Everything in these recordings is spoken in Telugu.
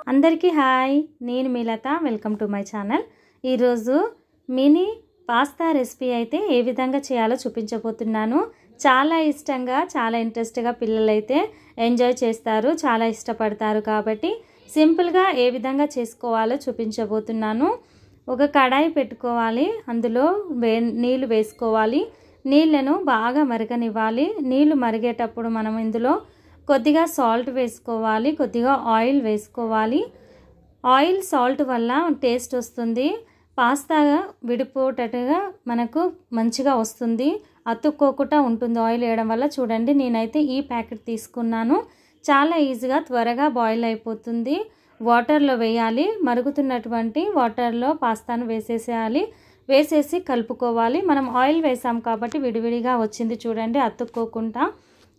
అందరికీ హాయ్, నేను మీ Latha. Welcome to my channel. ఈరోజు మినీ పాస్తా రెసిపీ అయితే ఏ విధంగా చేయాలో చూపించబోతున్నాను. చాలా ఇష్టంగా, చాలా ఇంట్రెస్ట్గా పిల్లలైతే ఎంజాయ్ చేస్తారు, చాలా ఇష్టపడతారు. కాబట్టి సింపుల్గా ఏ విధంగా చేసుకోవాలో చూపించబోతున్నాను. ఒక కడాయి పెట్టుకోవాలి, అందులో నీళ్లు వేసుకోవాలి. నీళ్లను బాగా మరగనివ్వాలి. నీళ్లు మరిగేటప్పుడు మనం ఇందులో కొద్దిగా సాల్ట్ వేసుకోవాలి, కొద్దిగా ఆయిల్ వేసుకోవాలి. ఆయిల్ సాల్ట్ వల్ల టేస్ట్ వస్తుంది. పాస్తా విడిపోటట్టుగా మనకు మంచిగా వస్తుంది, అతుక్కోకుండా ఉంటుంది ఆయిల్ వేయడం వల్ల. చూడండి, నేనైతే ఈ ప్యాకెట్ తీసుకున్నాను. చాలా ఈజీగా త్వరగా బాయిల్ అయిపోతుంది. వాటర్లో వేయాలి. మరుగుతున్నటువంటి వాటర్లో పాస్తాను వేసేసేయాలి. వేసేసి కలుపుకోవాలి. మనం ఆయిల్ వేసాం కాబట్టి విడివిడిగా వచ్చింది. చూడండి, అతుక్కోకుండా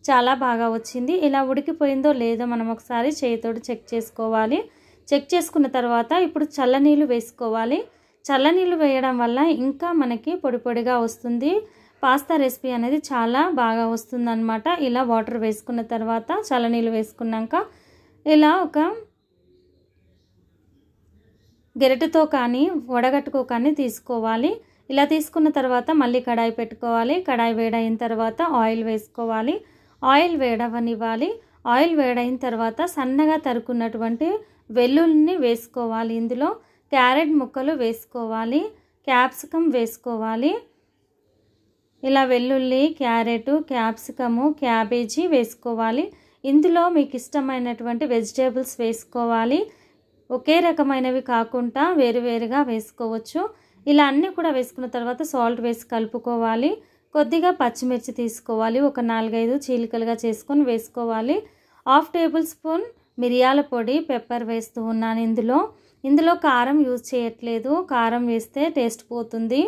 చాలా బాగా వచ్చింది. ఇలా ఉడికిపోయిందో లేదో మనం ఒకసారి చేతితోటి చెక్ చేసుకోవాలి. చెక్ చేసుకున్న తర్వాత ఇప్పుడు చల్లనీళ్ళు వేసుకోవాలి. చల్లనీళ్ళు వేయడం వల్ల ఇంకా మనకి పొడి పొడిగా వస్తుంది. పాస్తా రెసిపీ అనేది చాలా బాగా వస్తుంది అన్నమాట. ఇలా వాటర్ వేసుకున్న తర్వాత చల్లనీళ్ళు వేసుకున్నాక ఇలా ఒక గెరటితో కానీ వడగట్టుకో కానీ తీసుకోవాలి. ఇలా తీసుకున్న తర్వాత మళ్ళీ కడాయి పెట్టుకోవాలి. కడాయి వేడైన తర్వాత ఆయిల్ వేసుకోవాలి. ఆయిల్ వేడవనివ్వాలి. ఆయిల్ వేడైన తర్వాత సన్నగా తరుక్కున్నటువంటి వెల్లుల్లిని వేసుకోవాలి. ఇందులో క్యారెట్ ముక్కలు వేసుకోవాలి, క్యాప్సికమ్ వేసుకోవాలి. ఇలా వెల్లుల్లి, క్యారెట్, క్యాప్సికము, క్యాబేజీ వేసుకోవాలి. ఇందులో మీకు ఇష్టమైనటువంటి వెజిటేబుల్స్ వేసుకోవాలి. ఒకే రకమైనవి కాకుండా వేరువేరుగా వేసుకోవచ్చు. ఇలా అన్నీ కూడా వేసుకున్న తర్వాత సాల్ట్ వేసి కలుపుకోవాలి. కొద్దిగా పచ్చిమిర్చి తీసుకోవాలి, ఒక 4-5 చీలికలుగా చేసుకొని వేసుకోవాలి. 1/2 టేబుల్ స్పూన్ మిరియాల పొడి, పెప్పర్ వేస్తూ ఉన్నాను. ఇందులో కారం యూజ్ చేయట్లేదు, కారం వేస్తే టేస్ట్ పోతుంది.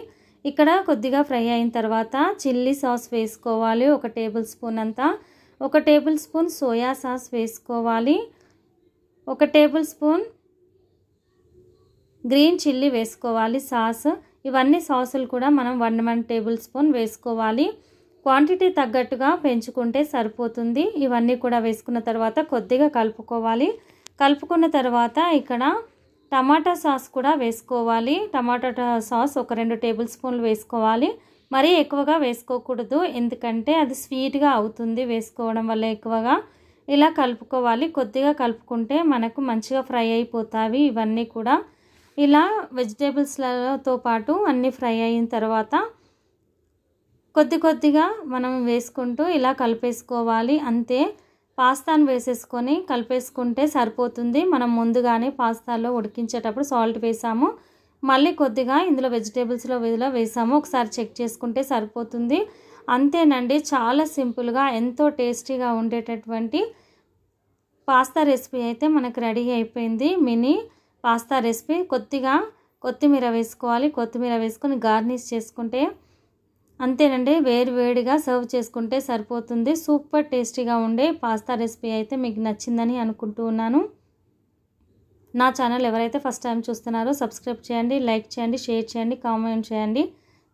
ఇక్కడ కొద్దిగా ఫ్రై అయిన తర్వాత చిల్లీ సాస్ వేసుకోవాలి, 1 టేబుల్ స్పూన్ అంతా. 1 టేబుల్ స్పూన్ సోయా సాస్ వేసుకోవాలి. 1 టేబుల్ స్పూన్ గ్రీన్ చిల్లీ వేసుకోవాలి సాస్. ఇవన్నీ సాసులు కూడా మనం 1 టేబుల్ స్పూన్ వేసుకోవాలి. క్వాంటిటీ తగ్గట్టుగా పెంచుకుంటే సరిపోతుంది. ఇవన్నీ కూడా వేసుకున్న తర్వాత కొద్దిగా కలుపుకోవాలి. కలుపుకున్న తర్వాత ఇక్కడ టమాటా సాస్ కూడా వేసుకోవాలి. టమాటా సాస్ ఒక 2 టేబుల్ స్పూన్లు వేసుకోవాలి. మరీ ఎక్కువగా వేసుకోకూడదు, ఎందుకంటే అది స్వీట్గా అవుతుంది వేసుకోవడం వల్ల ఎక్కువగా. ఇలా కలుపుకోవాలి. కొద్దిగా కలుపుకుంటే మనకు మంచిగా ఫ్రై అయిపోతాయి ఇవన్నీ కూడా. ఇలా వెజిటేబుల్స్లతో పాటు అన్నీ ఫ్రై అయిన తర్వాత కొద్దిగా మనం వేసుకుంటూ ఇలా కలిపేసుకోవాలి. అంతే, పాస్తాను వేసేసుకొని కలిపేసుకుంటే సరిపోతుంది. మనం ముందుగానే పాస్తాలో ఉడికించేటప్పుడు సాల్ట్ వేసాము, మళ్ళీ కొద్దిగా ఇందులో వెజిటేబుల్స్లో వేసాము. ఒకసారి చెక్ చేసుకుంటే సరిపోతుంది. అంతేనండి, చాలా సింపుల్గా ఎంతో టేస్టీగా ఉండేటటువంటి పాస్తా రెసిపీ అయితే మనకు రెడీ అయిపోయింది. Mini pasta recipe. కొద్దిగా కొత్తిమీర వేసుకోవాలి. కొత్తిమీర వేసుకొని గార్నిష్ చేసుకుంటే అంతేనండి, వేడిగా సర్వ్ చేసుకుంటే సరిపోతుంది. సూపర్ టేస్టీగా ఉండే పాస్తా రెసిపీ అయితే మీకు నచ్చిందని అనుకుంటూ ఉన్నాను. నా ఛానల్ ఎవరైతే ఫస్ట్ టైం చూస్తున్నారో సబ్స్క్రైబ్ చేయండి, లైక్ చేయండి, షేర్ చేయండి, కామెంట్ చేయండి.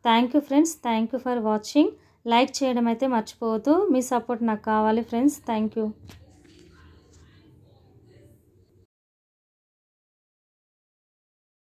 Thank you friends, thank you for watching. Like చేయడం అయితే మర్చిపోవద్దు. మీ సపోర్ట్ నాకు కావాలి ఫ్రెండ్స్. Thank you.